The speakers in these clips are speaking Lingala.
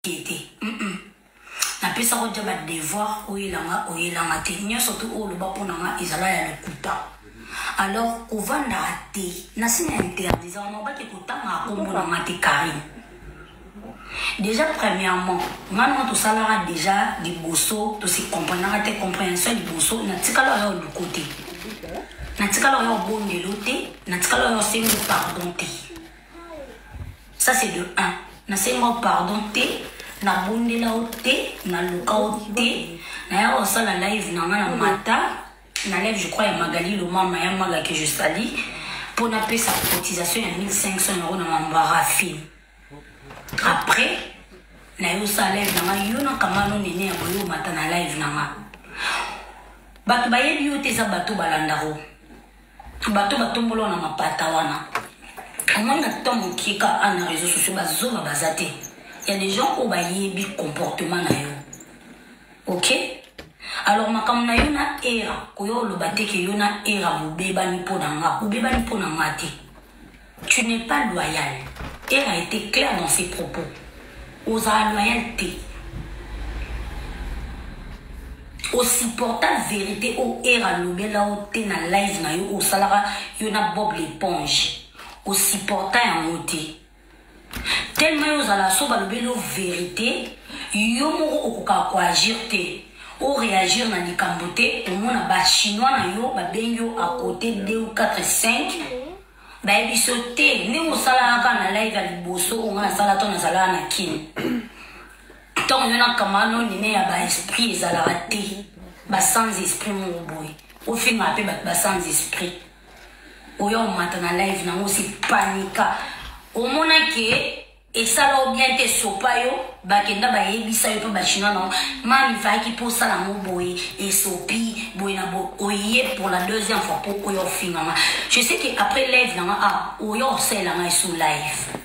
Na pesa ko jaba devoir oyelanga te nya surtout o lo ba ponanga izala ya lokuta. Alors on va rater na sina interdisant on ba ke kutanga ko mbona te Karim. Déjà premièrement ngana to salara déjà di bosso to si comprendre te compréhension di bosso na tikala yo du côté. Na tikala yo bondelo te na tikala yo c'est pardon te. Ça c'est de 1. Na c'est pardon te na bondela ote na luka ote na ya osala live na ngana mata na live je crois ya Magali le mama ya maga que je salue pour na payer sa cotisation ya 1500 € na mambara film. Après na yo sa live na yo na kamano nene ya boyo mata na live na nga bato bayebi yo te za bato balandaro bato batombolo na mapata wana amanga tomo kika ana réseaux sociaux bazoma bazate. Il y a des gens qui ont un comportement. Ok? Alors, quand na yona era, koyo lo bate ke yona era bubeba ni ponanga, bubeba ni ponanga te. Tu n'es pas loyal. Era a été clair dans ses propos. Osa loyauté. Aussi portant vérité au era lobela o te na live na yo o salara yona Bob l'éponge. Aussi portant en moté. Tellement vous allez sauver la vérité, yo moko okoka ko agir te, ou réagir na likambote, au moins na chinois na yo, ba benyo à côté 2 ou 4 5, ba ebisote, ne mo sala aka na live ya liboso, on na sala to na sala na kin. Tant on a kamano nene ya ba esprit ezala raté, ba sans esprit mo boy. Au fin ma pe ba sans esprit. Oyo mata na live na mo si panika. Au mona ke et ça l'a bien été sopayo bakenda ba yebisa yo pa chinois non mami fa ki pour ça la mo boy et sopi boy na bo oye pour la deuxième fois pour oyo finama. Je sais que après live na ah oyo c'est la sous live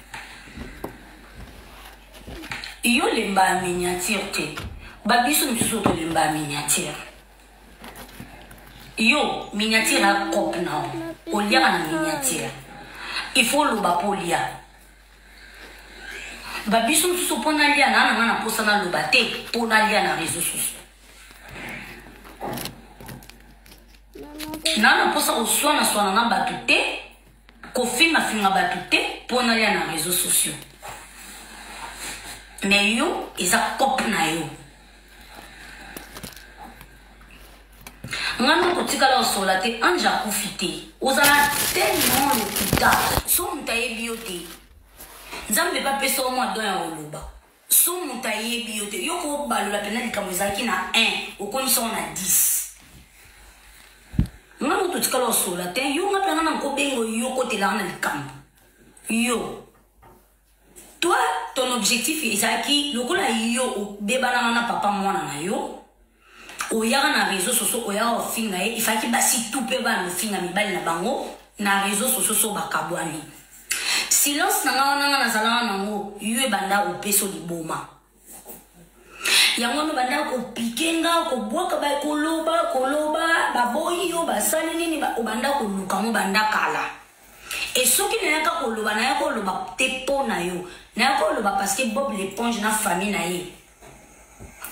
yo lemba miniature te babiso misusu to lemba miniature yo miniature na cop na o lia na miniature il faut le bapolia. Babiso msusu pona lia na ngana posa na lobate pona lia na réseaux sociaux. Nana posa oswana swana na batute ko finga batute pona lia na réseaux sociaux. Mais yo eza cop na yo. Ngana ko tikala osolate anja kufite. Ozala tellement le puta. So mtaye biote. Nzambe pa pesa au moins dans oloba. So mtaye biote. Yoko balola penali kamuzaki na 1, okonisa na 10. Ngana ko tikala osolate yo nga pena na ko bengo yoko tela na likambo. Yo. Toi ton objectif ezaki lokola yo bebana na papa mwana na yo. Oyara na réseaux sociaux oyara ofinga il faut que basi tout pe ba no finga mibali na bango na réseaux sociaux bakabwani silence na zala na ngo yue banda opeso liboma yango no banda ko pikenga ko boka ba koloba baboyi yo basali nini ba obanda ko luka mo banda kala et soki na yaka koloba na yako loba te pona yo na yako loba parce que Bob l'éponge na famille na ye.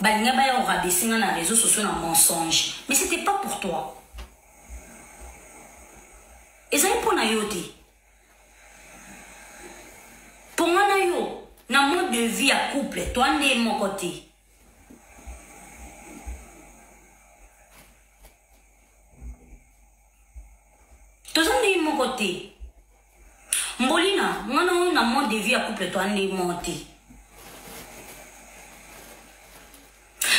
Balinga ba yo rabaisser na réseaux sociaux na mensonge. Mais c'était pas pour toi. Et ça pour na yo te. Pour na yo na mode de vie à couple, toi ndé mon côté. Toi ndé mon côté. Mbolina, moi na mode de vie à couple, toi ndé mon côté.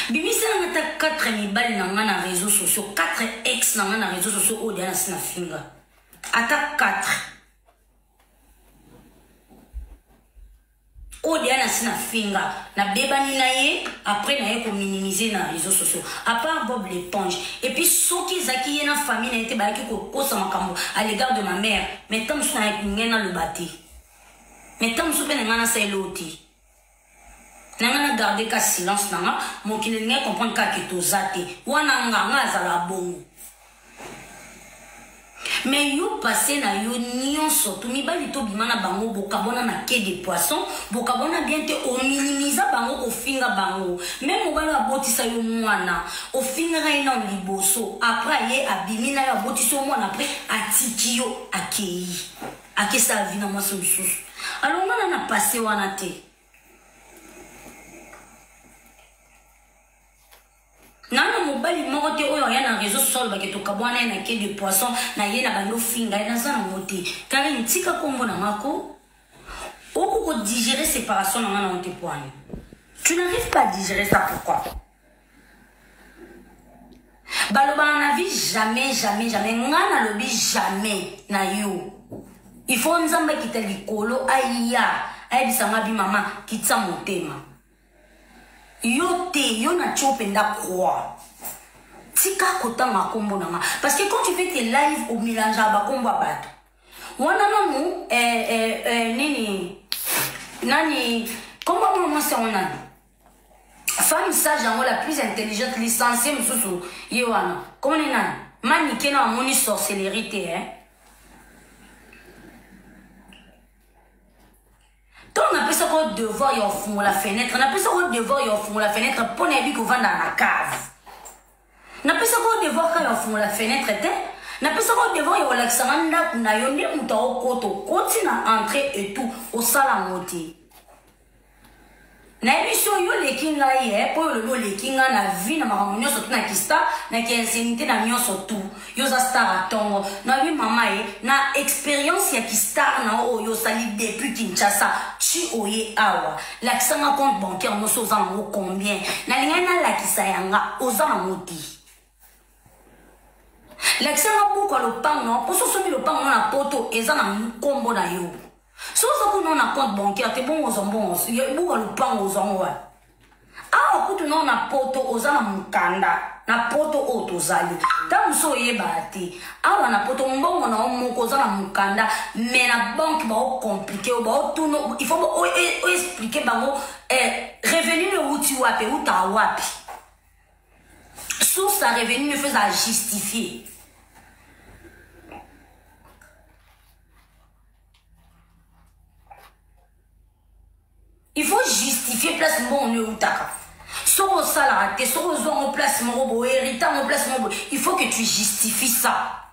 Bimisa na 4 mibali na ngana réseaux sociaux 4 ex na ngana réseaux sociaux o dia na sina finga ata 4 o dia na sina finga na beba ni na ye après na ye ko minimiser na réseaux sociaux à part Bob l'éponge et puis soki zaki ye na famille na été ba ki ko kosa makambo à l'égard de ma mère mais tant so na ngena le bati mais tant so be na ngana sa eloti. Nanga garder ka silence nanga mon qui ne comprendre ka ketozate wana nganga zala bongo mais yo passé na yo nyonso to mibali to bimana bango bokabona na quai des poissons bokabona bien te o minimisa bango finga bango même obala botisa yo mwana ofinga ina liboso après ye abimina yo botisa mwana après atiki yo akei akesa vina moi susu alors on a passé wana te nana mobali moko te oyo ya na réseau social ba ke to kabwana na ke de poisson na ye na bando finga na za na moté car ntika kombo na mako oko ko digérer séparation na ngana onte poane tu n'arrives pas à digérer ça pourquoi baloba na vie jamais ngana lobi jamais na yo il faut nzamba kita likolo aya ayebisanga bi mama kitsa motema yo te yo na chopenda croire tika kotanga kombo nanga parce que quand tu fais tes lives au mélange ba kombo bato wana namu nani comment on c'est on a femme sage la plus intelligente licenciée mususu yewana comment ni nani manike na moni sorcellerie hein. Donc on appelle ça quoi devoir y offrir la fenêtre. On appelle ça quoi devoir y offrir la fenêtre pour ne pas qu'on va dans la cave. On appelle ça quoi devoir quand y offrir la fenêtre. On appelle ça quoi devoir y relaxer. On a yondé on t'a au côté, continue à entrer et tout au salon monté. Na émission yo le kinga ye pour le kinga na vie na mamunyo surtout na kista na kiensénité na nyo surtout yo za star atongo na bi mama ye na expérience ya kista na o yo sali depuis Kinshasa chi oye awa la kisanga compte bancaire no so za ngo combien na linga na la kisayanga oza na moti la kisanga buko lo pang no poso so mi lo pang no na poto eza na kombo na yo. Si vous avez un compte bancaire, c'est bon aux ambons. Il y a beaucoup de pain aux ambons. Ah, quand on a un poto aux amukanda, na poto autozali. Tant que vous avez bâti, ah, on a poto mbon, on a un mot aux amukanda, mais la banque va compliqué, il faut expliquer, revenu le où tu wapi, où t'as wapi. Source à revenu ne fait à justifier. Il faut justifier place mon ne outaka. Sur au salaire, t'es sur au place mon robot, héritant mon place mon robot. Il faut que tu justifies ça.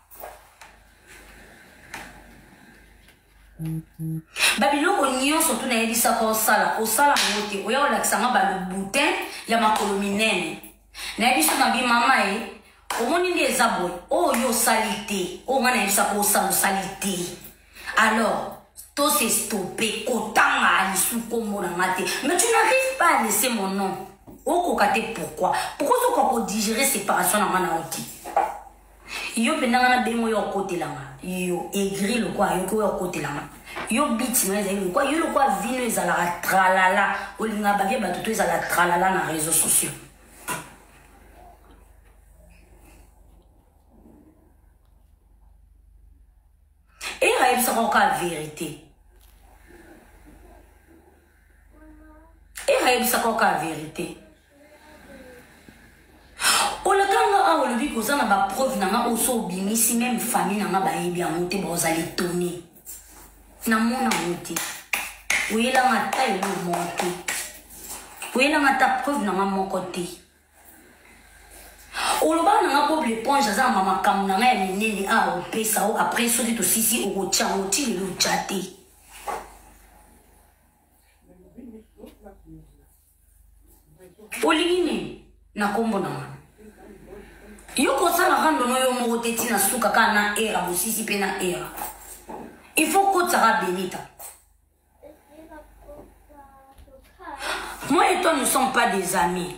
Babylone au nion surtout n'a dit ça au salaire monté. Oya olaksanga ba le boutin ya makolominene. Na dit ça na bi mama au moni des aboy. Oh yo salité. Oh ngana dit ça ko salité. Alors tout s'est stoppé, mais tu n'arrives pas à laisser mon nom. Pourquoi? Pourquoi tu peux digérer séparation dans ma outil? Yo pendant bemo yo côté là, yo aigri le quoi, yo côté là. Yo bit mais le quoi, yo le quoi vino ezala tralala, olinga bagé batuto ezala tralala na réseaux sociaux. Et il ça encore la vérité. Et il ça encore la vérité. O le kanga a o le bi koza na ba preuve na oso bimisi même famille na ba yebi amonte ba ozali toni. Na mona monte. Oyela mata yo monte. Oyela mata preuve na mon côté. Oloba na ngako l'éponge za mama kam na nga nini a o pesa o après so dit aussi si o tia o ti le chate. Oligine na kombo na nga. Yo ko sa na rando no yo mo teti na suka kana era bosisi pe na era. Il faut que tu sois bénita. Moi et toi ne sommes pas des amis.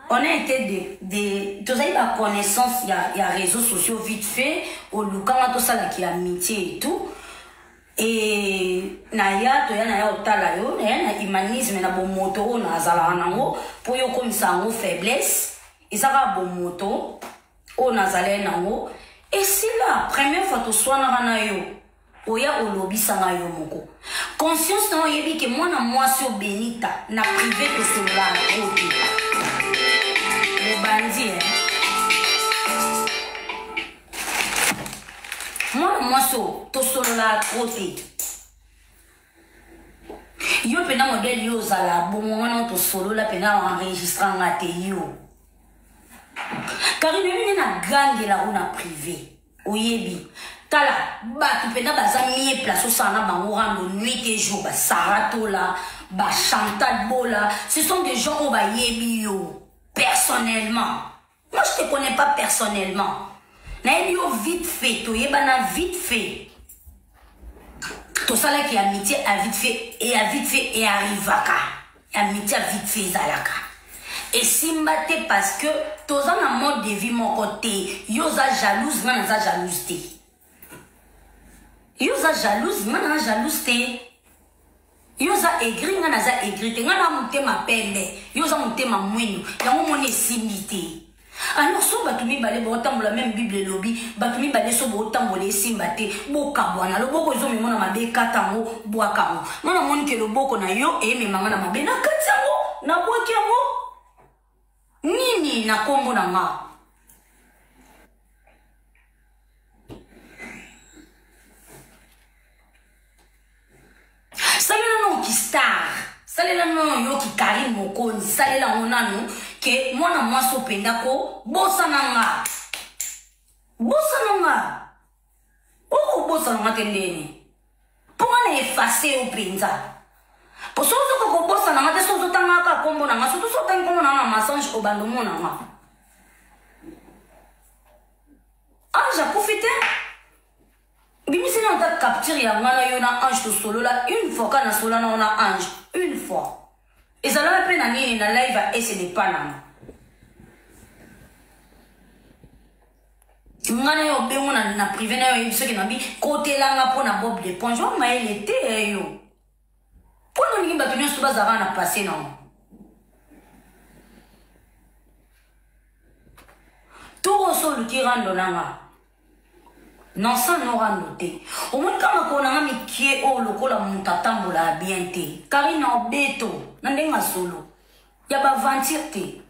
On a été tu as eu la connaissance, il y a réseaux sociaux vite fait, au Lukama, tout ça là qui est amitié et tout. Et Naya, tu as Naya Otalayo, Naya humanisme, na bon moto, na Zalanango, pour yo comme ça, en faiblesse, et ça va bon moto, au Nazalanango. Et c'est la première fois que tu sois na yo, oya olobi sanga yo moko. Conscience na yebi que moi na moi sur Benita, na privé que c'est là, ok. Le bandit, moi, sur tout seul là, côté. Yo pena modèle yo zala bon on to solo la pena enregistrant ngate yo. Car il na gangue la on a privé. Oyebi. Tala ba tu pena baza mi place ça na bango rando nuit et jour ba Sarato la ba Chantal Bola, ce sont des gens au ba yebi yo personnellement. Moi je te connais pas personnellement. Na yo vite fait, to yebana vite fait. Tout ça là qui amitié à vite fait et arrivaka. Amitié à vite fait zalaka. Et si m'bate parce que tous en a mode de vie mon côté, yoza jalouse, man za jalouse té. Yoza jalouse, man za jalouse té. Yoza aigri, man za aigri té. Ngana monte ma pelle, yoza monte ma mouino. Yango mone simité. Alors so batumi balé bo tambola même Bible lobby, batumi balé so bo tambolé simbate, bo kabwana, lo boko zo mimona mabe katango, bo akango. Nona moni ke lo boko na yo e me mama na mabe na katango, na boki yango. Nini na kombo na nga. Salela no ki star, salela no yo ki Karim Mokonzi, salela onano ke mwana mwaso pendako bosa nanga. Bosa nanga. Oko bosa nanga tendeni. Ponga na effacer o penza. Po sozo ko bosa nanga te sozo tanga ka kombo nanga, sozo so tanga kombo nanga masange ko bando mona nanga. Anja profite. Bimisi na ta capture ya ngana yo na ange to solo la une fois kana solo na ona ange, une fois. Et ça l'a peine à nini na live et ce n'est pas nama. Ngana yo bengo na privé na yo biso ki na bi côté la nga pona bob de point jo ma elle était yo. Pono ni ba tunyo suba za na passer non. Tout solo ki rando nanga. Non ça no rando te. O mon kama ko na mi kie o lokola mutatambola bien te. Karina obeto. Nandenga solo. Ya ba ventir te.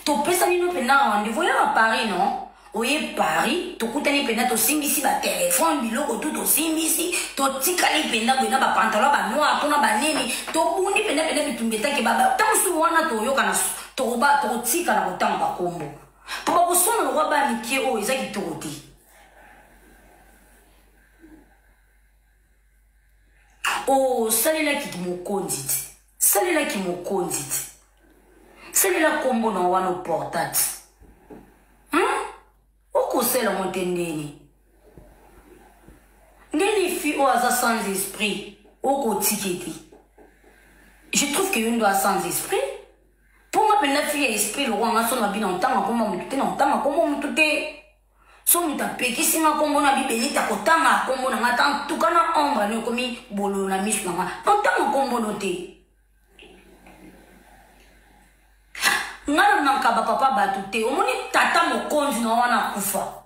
To pesa ni no pena rendez-vous ya Paris non? Oye Paris, to kutani pena to simbisi ba téléphone biloko tout to simbisi, to tikali pena bena ba pantalon ba noir pona ba nini, to bundi pena bitumbeta ke baba. Tansu wana to yoka na to ba to tika na botanga ba kombo. Po ba bosona lo ba mikie o ezaki to ti. Oh, salela ki Mokonzi. Salela ki Mokonzi. Salela kombo na wana portat. Oko sela montendeni. Ndeni fi o aza sans esprit. Oko tiketi. Je trouve que une doit sans esprit. Pour moi, pena fi esprit le roi son abina ntanga kombo mutute na ntanga kombo mutute. So mutapeki singa kombo na bibeli ta kotanga kombo na ngata tukana omba ne komi bolo na misu na ntanga kombo note. Ngana nankaba papa batute omoni tata Mokonzi na wana kufa.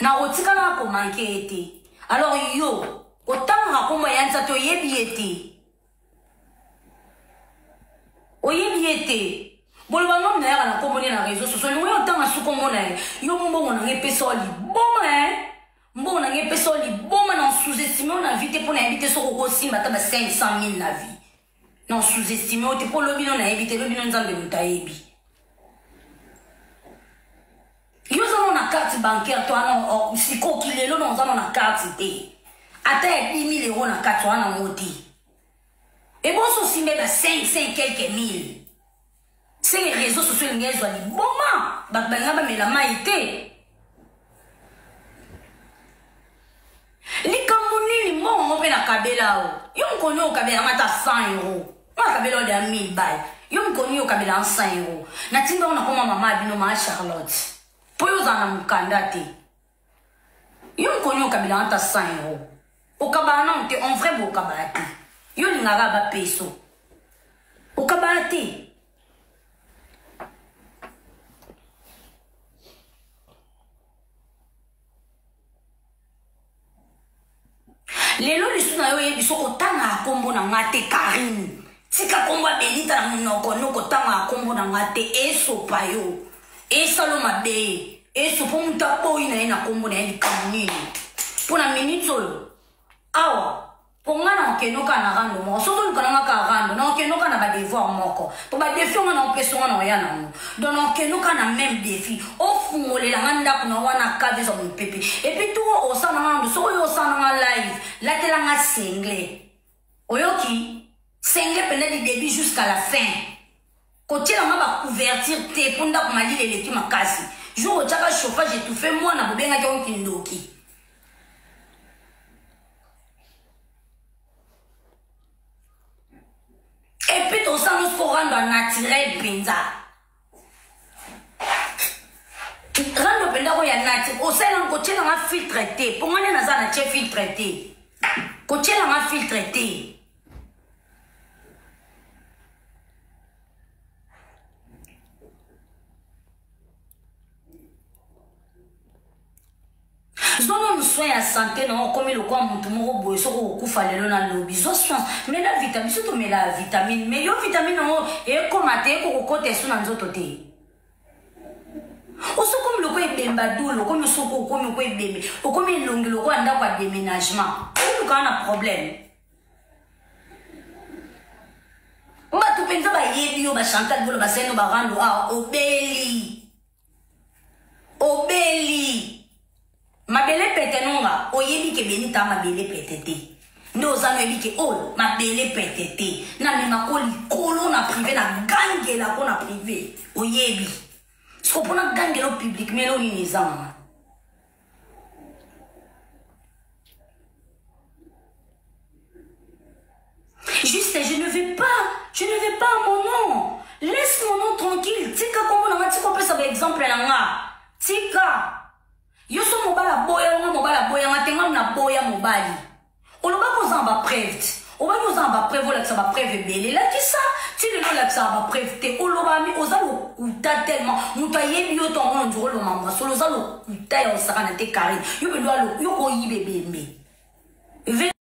Na otika na ko manke ete. Alors yo, otanga kombo yanza to yebi ete. Oyebi ete. Bolo bango na na kombo na réseaux sociaux. Ni yo tanga su kombo na yo mbongo na ngepesa oli. Boma mbongo na ngepesa oli. Boma na sous-estimé on a vite pour na habiter so ko simba ta ba 500,000 na vie. Non sous-estimé o te pour lobi non na habiter lobi non nzambe mutayebi. Yo zano na carte bancaire to ana siko kilelo non zano na carte te. Ata 10,000 € na carte wana moti. Et bon so simbe ba 5 quelques mille. C'est les réseaux sociaux qui sont les bon mais la maïté. Les Camerounais, les morts, on peut la cabela. Yo me connais au cabela, on a 100 €. On a cabela de 1000 balles. Yo me connais au cabela 100 €. Natimba on a comme maman bino ma Charlotte. Pour yo zana mukandate. Yo me connais au cabela on a 100 €. Au cabana on te en vrai beau cabate. Yo n'ingaga ba peso. Au cabate. Lelo lisu na yo yebiso otanga kombo na ngate Karim. Tika kombo belita na munoko noko tanga kombo na ngate eso payo. Esa lo mabe. Eso po muta boy na kombo na yeli kamuni. Pona minute solo. Awa. Ponga na okenoka na rando mo soto lukananga ka rando na okenoka na ba devoir moko to ba défi na opesonga na ya na donc okenoka na même défi ofungolela nganda kuna wana kave za mpepe et puis tout au sana ngando so yo sana live la telanga single oyoki single pendant du début jusqu'à la fin côté là ba couverture te ponda ko mali le ki makasi jour au chaka chauffage et tout fait moi na bobenga ki on kindoki. Et puis tout ça nous rendre naturel penza. Rendre penza ko ya naturel. O sait là côté là filtre té. Pour moi na za na che filtre té. Côté là filtre té. Zono soin à santé non comme le quoi mon tumo boy so ko falelo na lobby zo soin mais la vitamine surtout mais la vitamine mais yo vitamine non et comme até ko côté sous na nzoto té oso comme le quoi bemba dolo comme so ko comme ko bembe o comme longi le quoi nda kwa déménagement tout quand on a problème on va tout penser ba yebi yo ba chantal bolo ba seno ba rando ah obeli mabele pete nonga oyebi ke benita mabele petete ndo zano yebi ke oh mabele petete na me makoli kolo na privé na gangela ko na privé oyebi so pona gangelo public melo ni nizama juste je ne vais pas à mon nom, laisse mon nom tranquille tika kombo na ngati ko pesa ba exemple na nga tika yo so mobala boya ngatenga na boya mobali oloba ko zamba preuve oba ko zamba preuve la ça va preuve belé la qui ça tu le la ça va preuve te oloba mi ozalo kuta tellement muta yebi yo tongo ndiro lo mama solo zalo kuta yo saka na te carré yo be lo yo ko yibe bembe